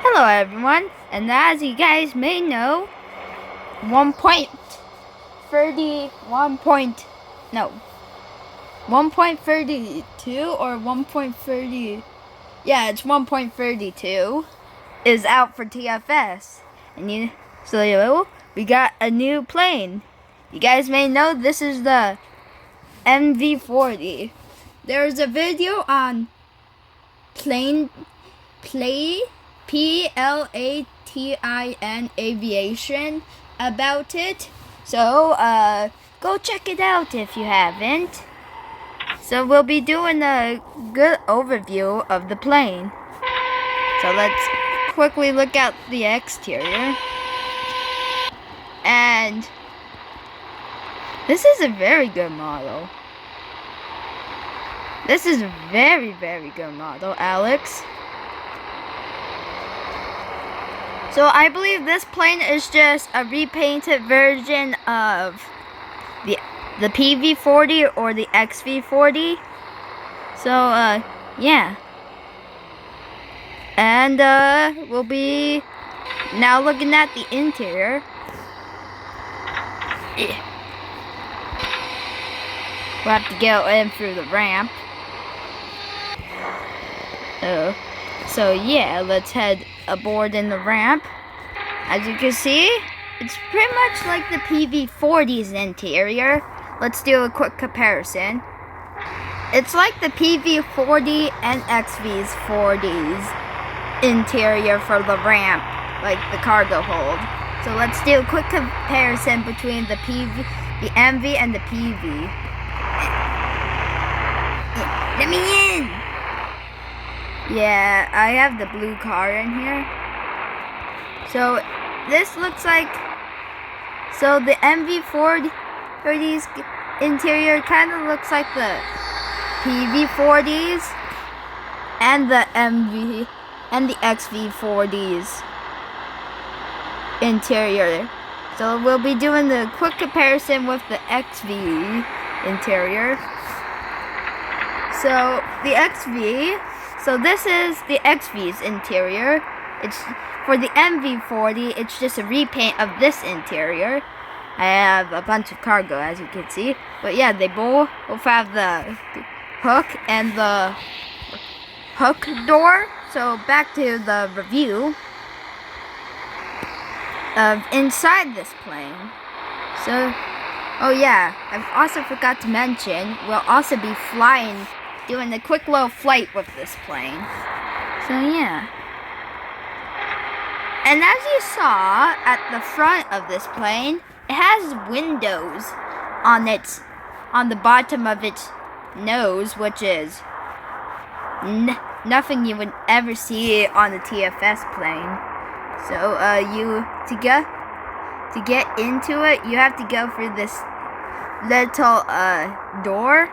Hello everyone, and as you guys may know, 1.32 or 1.30, yeah, it's 1.32 is out for TFS, and we got a new plane. You guys may know this is the mv-40. There's a video on Platin Aviation about it, so go check it out if you haven't. So we'll be doing a good overview of the plane. So let's quickly look at the exterior. And this is a very good model. This is a very, very good model, Alex. So I believe this plane is just a repainted version of the PV-40 or the XV-40. So yeah. And we'll be now looking at the interior. We'll have to go in through the ramp. So yeah, let's head aboard in the ramp. As you can see, it's pretty much like the PV-40's interior. Let's do a quick comparison. It's like the PV-40 and XV-40's interior for the ramp, like the cargo hold. So let's do a quick comparison between the MV and the PV. Let me in! Yeah, I have the blue car in here. So this looks like, so the mv-40's interior kind of looks like the PV-40's and the MV and the XV-40's interior. So we'll be doing the quick comparison with the XV interior. So the XV, so this is the XV's interior. It's for the mv-40, it's just a repaint of this interior. I have a bunch of cargo, as you can see. But yeah, they both have the hook and the hook door. So back to the review of inside this plane. So, oh yeah, I've also forgot to mention, we'll also be flying, doing a quick little flight with this plane. So yeah. And as you saw at the front of this plane, it has windows on the bottom of its nose, which is nothing you would ever see on a TFS plane. So to get into it, you have to go through this little door,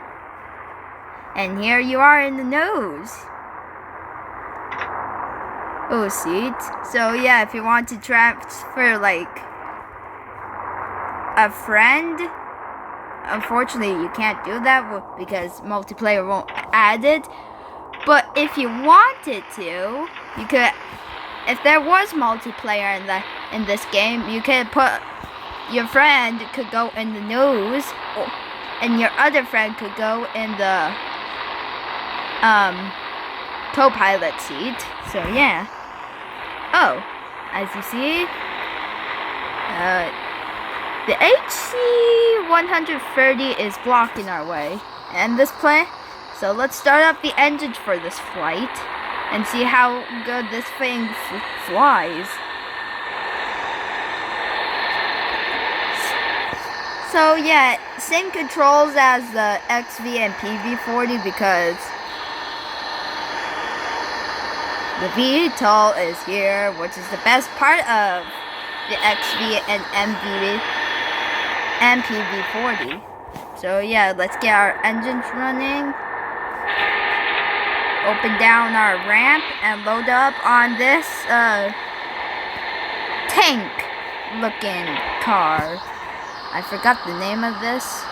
and here you are in the nose. Oh, seat. So yeah, if you want to transfer like a friend, unfortunately you can't do that because multiplayer won't add it. But if you wanted to, you could. If there was multiplayer in this game, you could put your friend could go in the nose, and your other friend could go in the co-pilot seat. So yeah. Oh, as you see, the HC-130 is blocking our way, and this plane. So let's start up the engines for this flight and see how good this thing flies. So yeah, same controls as the XV and PV-40 because the VTOL is here, which is the best part of the XV and PV-40. So yeah, let's get our engines running. Open down our ramp and load up on this tank looking car. I forgot the name of this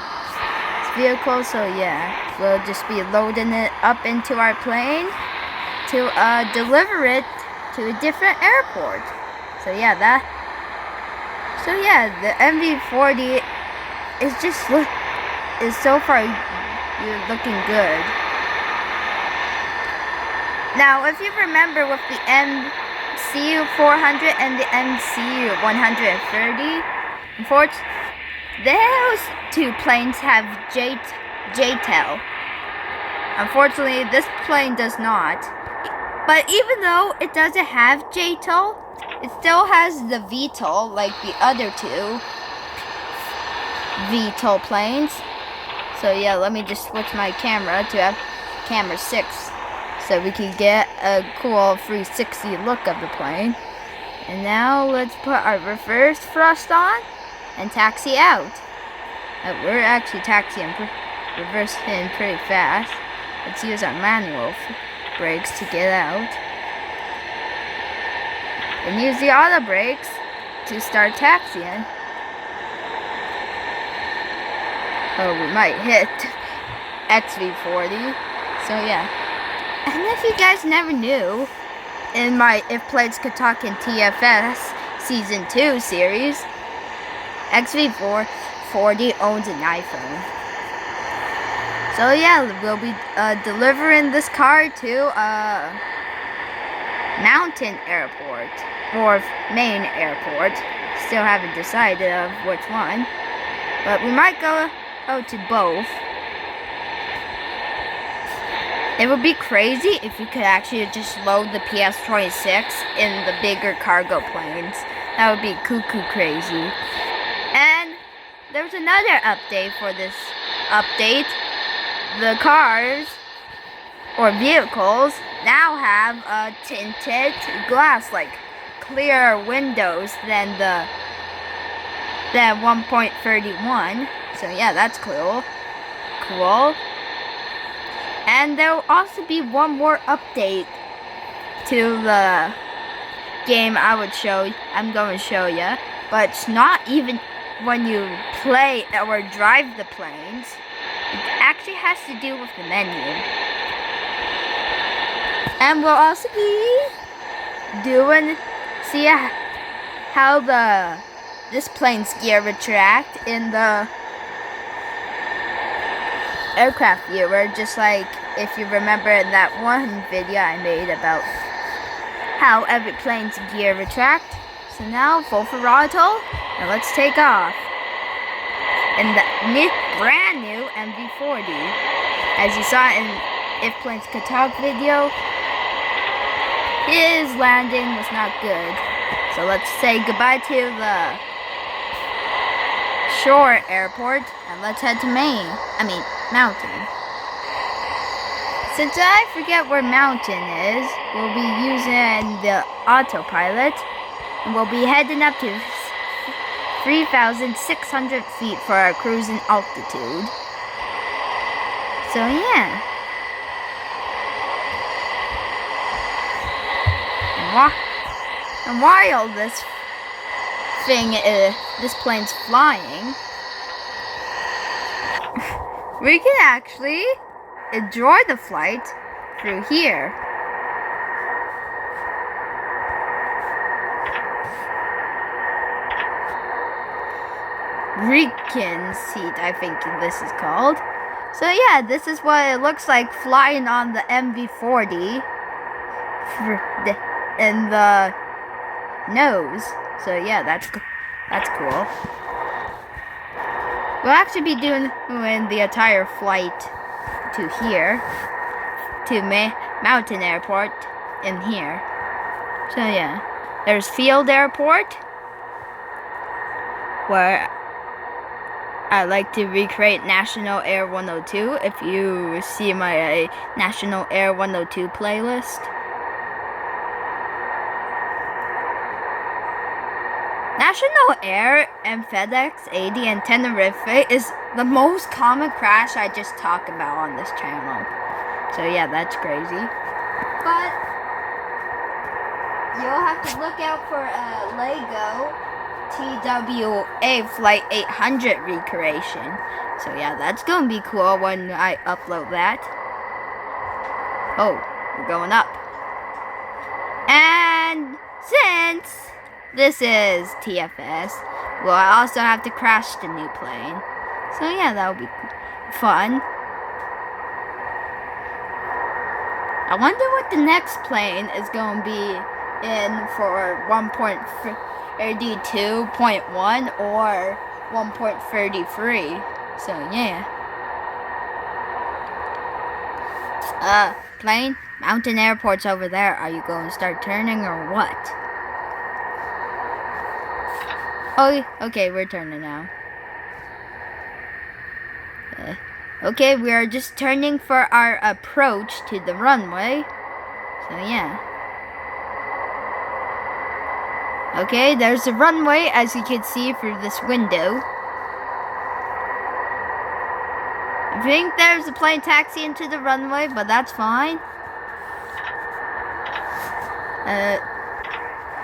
vehicle, so yeah, we'll just be loading it up into our plane to deliver it to a different airport. So yeah, the mv-40 is so far looking good. Now, if you remember with the MC-400 and the MC-130, unfortunately, those two planes have JTEL. Unfortunately, this plane does not. But even though it doesn't have JTEL, it still has the VTOL, like the other two VTOL planes. So yeah, let me just switch my camera to camera 6 so we can get a cool 360 look of the plane. And now let's put our reverse thrust on and taxi out. We're actually taxiing reversing pretty fast. Let's use our manual brakes to get out. And use the auto brakes to start taxiing. Oh, we might hit XV40. So yeah. And if you guys never knew, in my If Planes Could Talk in TFS Season 2 series, XV40 owns an iPhone. So yeah, we'll be delivering this car to Mountain Airport or Main Airport. Still haven't decided of which one, but we might go to both. It would be crazy if you could actually just load the PS-26 in the bigger cargo planes. That would be cuckoo crazy. And there's another update for this update. The cars or vehicles now have a tinted glass, like clearer windows than 1.31. So yeah, that's cool. And there will also be one more update to the game I'm going to show you. But it's not even when you play or drive the planes. It actually has to do with the menu. And we'll also be see how this plane's gear retract in the aircraft viewer, just like if you remember in that one video I made about how every plane's gear retract. So now full throttle, and let's take off in the brand new mv-40. As you saw in If Planes Could Talk video, his landing was not good. So let's say goodbye to the shore airport and let's head to Mountain. Since I forget where Mountain is, we'll be using the autopilot and we'll be heading up to 3,600 feet for our cruising altitude. So yeah. And while this plane's flying, we can actually enjoy the flight through here. Recon seat, I think this is called. So yeah, this is what it looks like flying on the mv-40 in the nose. So yeah, that's cool. We'll actually be doing the entire flight to here, to Mountain Airport in here. So yeah, there's Field Airport, where I like to recreate National Air 102. If you see my National Air 102 playlist. National Air and FedEx 80 and Tenerife is the most common crash I just talk about on this channel. So yeah, that's crazy. But you'll have to look out for a Lego TWA Flight 800 recreation. So yeah, that's gonna be cool when I upload that. Oh, we're going up. And this is TFS. Well, I also have to crash the new plane. So yeah, that'll be fun. I wonder what the next plane is going to be in for 1.32.1 or 1.33. So yeah. Plane, Mountain Airport's over there. Are you going to start turning or what? Oh, okay, we're turning now. Okay, we are just turning for our approach to the runway. So yeah. Okay, there's the runway as you can see through this window. I think there's a plane taxiing to the runway, but that's fine.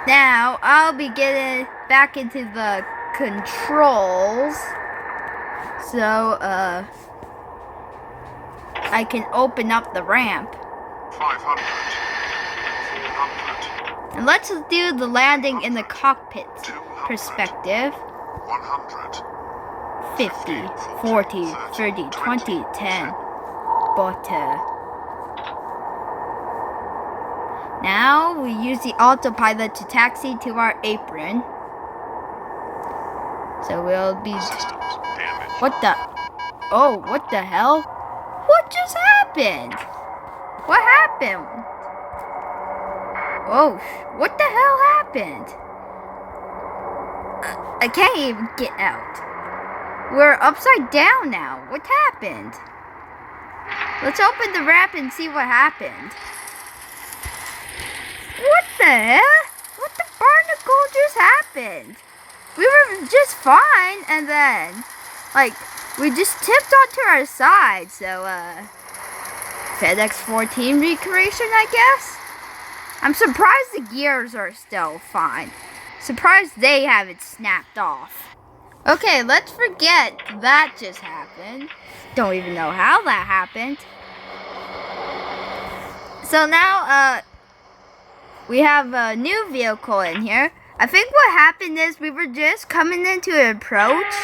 Now I'll be getting back into the controls. So, I can open up the ramp. 500. 400. And let's do the landing in the cockpit perspective. 100. 50, 40, 30, 20, 10. But, now we use the autopilot to taxi to our apron. So we'll be... What the... Oh, what the hell? What just happened? What happened? Oh, what the hell happened? I can't even get out. We're upside down now. What happened? Let's open the ramp and see what happened. What the hell? What the barnacle just happened? We were just fine, and then, like, we just tipped onto our side. So, FedEx 14 recreation, I guess? I'm surprised the gears are still fine. Surprised they haven't snapped off. Okay, let's forget that just happened. Don't even know how that happened. So now, we have a new vehicle in here. I think what happened is we were just coming into an approach.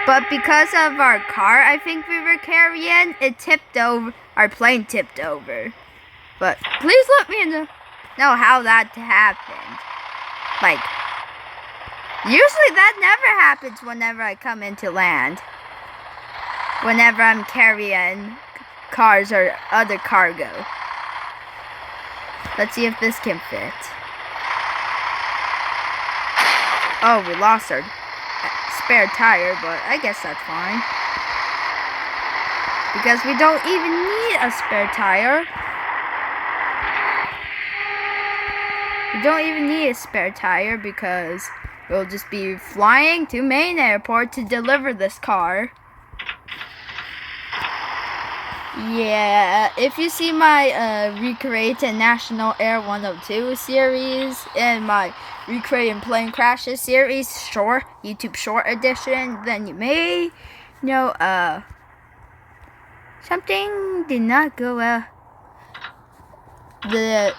But because of our car, I think we were carrying, it tipped over. Our plane tipped over. But please let me know how that happened. Like, usually that never happens whenever I come into land. Whenever I'm carrying cars or other cargo. Let's see if this can fit. Oh, we lost our spare tire, but I guess that's fine. Because we don't even need a spare tire. We don't even need a spare tire because we'll just be flying to Main Airport to deliver this car. Yeah, if you see my Recreate and National Air 102 series and my Recreate and Plane Crashes series, YouTube short edition, then you may know something did not go well. The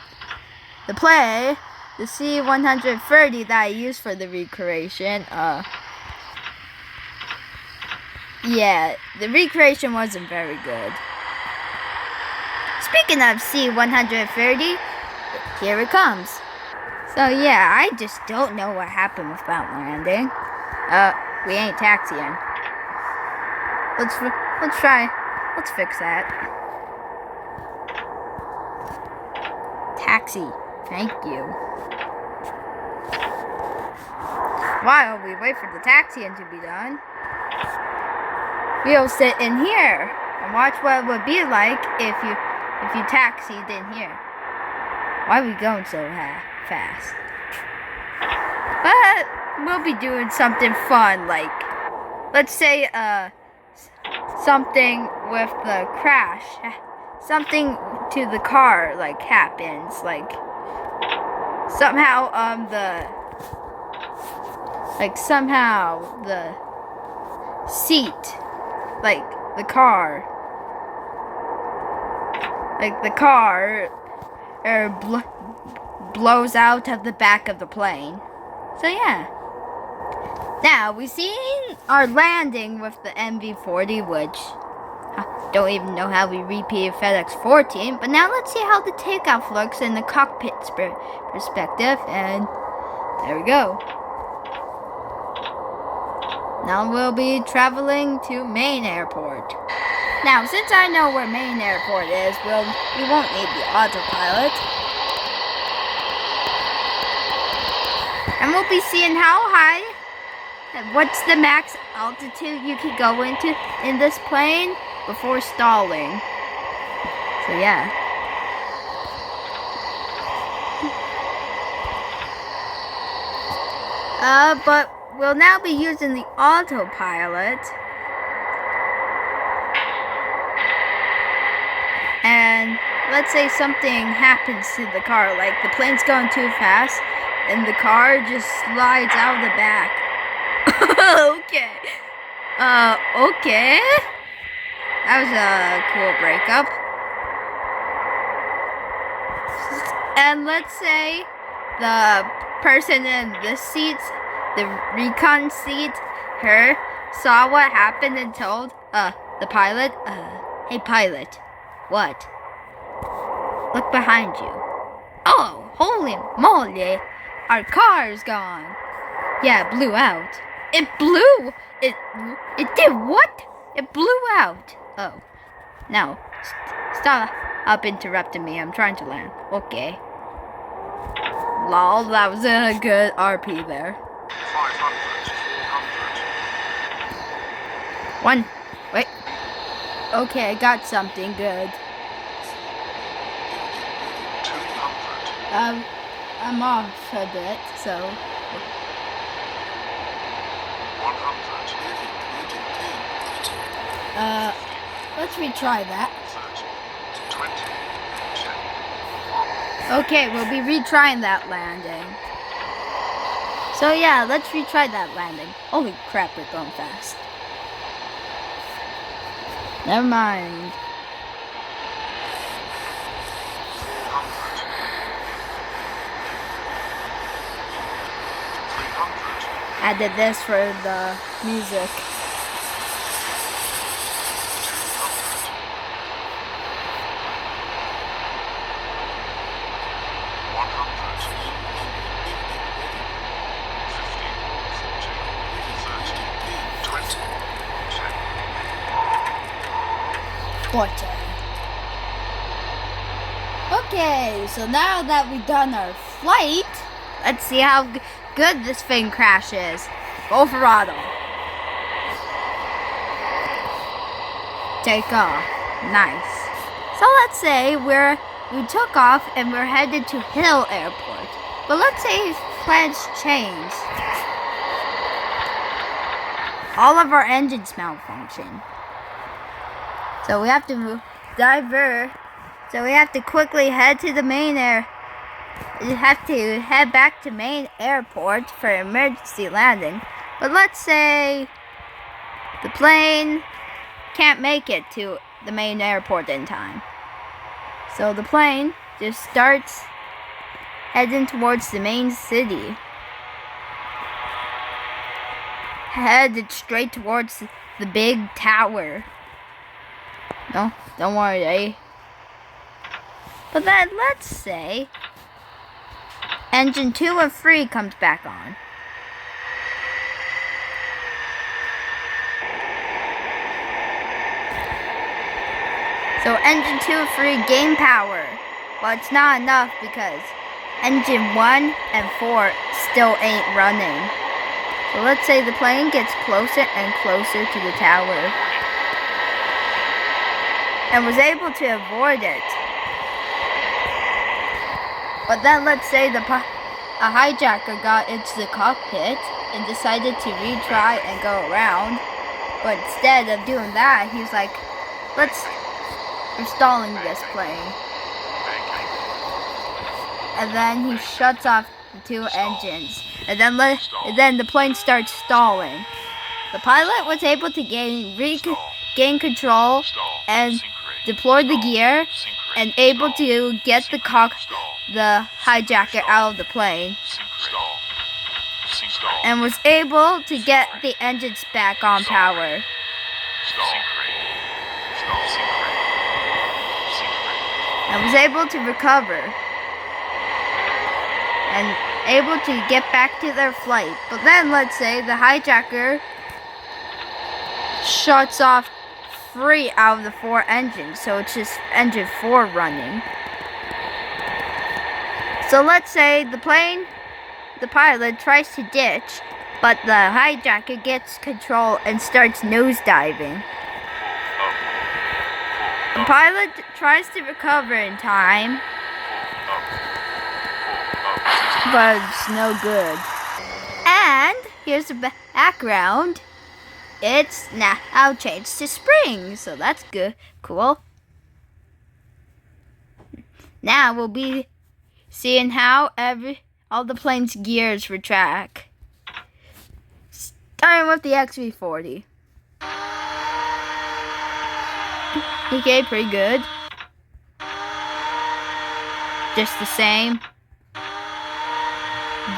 play, the C130 that I used for the recreation, yeah, the recreation wasn't very good. Speaking of C130, here it comes. So yeah, I just don't know what happened with that landing. We ain't taxiing. Let's fix that. Taxi, thank you. While we wait for the taxiing to be done, we'll sit in here and watch what it would be like if you taxied in here. Why are we going so fast? But we'll be doing something fun, like, let's say, something with the crash. Something to the car, like, happens. Like, somehow, the seat, like, the car, blows out of the back of the plane. So yeah. Now we see our landing with the mv-40, which I don't even know how we repeated FedEx 14. But now let's see how the takeoff looks in the cockpit perspective, and there we go. Now we'll be traveling to Maine Airport. Now, since I know where Maine Airport is, we won't need the autopilot. And we'll be seeing how high, what's the max altitude you can go into in this plane before stalling. So yeah. But we'll now be using the autopilot. And let's say something happens to the car, like the plane's going too fast and the car just slides out of the back. Okay. Okay. That was a cool breakup. And let's say the person in the seats, the recon seat, her, saw what happened and told the pilot, hey pilot, what? Look behind you. Oh, holy moly, our car's gone. Yeah, it blew out. It blew! It did what? It blew out. Oh, no, stop interrupting me, I'm trying to land. Okay. Lol, that was a good RP there. 500. 100. One. Wait. Okay, I got something good. 200. I'm off a bit, so. 100. Let's retry that. 30. 20. 10. Okay, we'll be retrying that landing. So yeah, let's retry that landing. Holy crap, we're going fast. Never mind. 300. I did this for the music. 40. Okay, so now that we've done our flight, let's see how good this thing crashes. Full throttle. Take off. Nice. So let's say we took off and we're headed to Hill Airport. But let's say plans change. All of our engines malfunction. So we have to divert. So we have to quickly head to the main air. We have to head back to Maine Airport for emergency landing. But let's say the plane can't make it to the Maine Airport in time. So the plane just starts heading towards the main city. Headed straight towards the big tower. No, don't worry, eh? But then let's say engine 2 and 3 comes back on. So engine 2 and 3 gain power. Well, it's not enough because engine 1 and 4 still ain't running. So let's say the plane gets closer and closer to the tower and was able to avoid it. But then let's say a hijacker got into the cockpit and decided to retry and go around. But instead of doing that, he's like, we're stalling this plane. And then he shuts off the 2 engines. And then the plane starts stalling. The pilot was able to gain control and deploy the gear and able to get the hijacker out of the plane, Stall. Stall. and was able to get the engines back on power. Stall. Stall. And was able to recover and able to get back to their flight. But then let's say the hijacker shuts off 3 out of the 4 engines, so it's just engine 4 running. So let's say the pilot tries to ditch, but the hijacker gets control and starts nosediving. The pilot tries to recover in time, but it's no good. And here's the background. It's now changed to spring, so that's good, cool. Now we'll be seeing how all the plane's gears retract. Starting with the mv-40. Okay, pretty good. Just the same.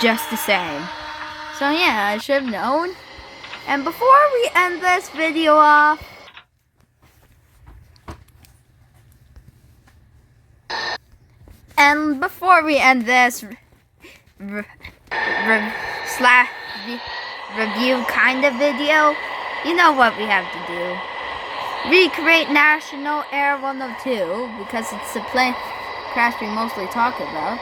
Just the same. So yeah, I should have known. And before we end this video off, review kind of video, you know what we have to do. Recreate National Air 102, because it's the plane crash we mostly talk about.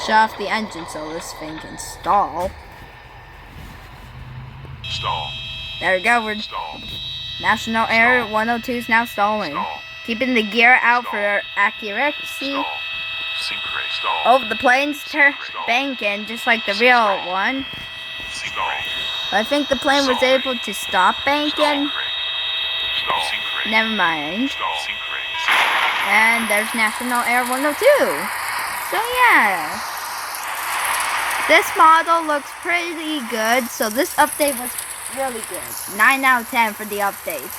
Shut off the engine so this thing can stall. Stall. There we go, we're Stall. National Air 102 is now stalling. Stall. Keeping the gear out for accuracy. Stall. Stall. Oh, the plane's banking just like the real one. Stall. But I think the plane was able to stop banking. Stall. Never mind. Stall. And there's National Air 102. So yeah. This model looks pretty good. So this update was really good. 9 out of 10 for the update.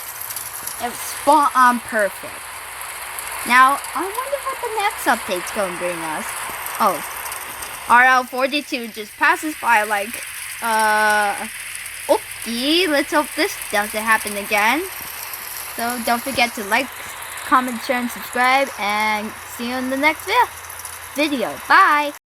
It was spot on perfect. Now, I wonder what the next update's going to bring us. Oh, RL42 just passes by like, okay, let's hope this doesn't happen again. So don't forget to like, comment, share, and subscribe, and see you in the next video. Bye!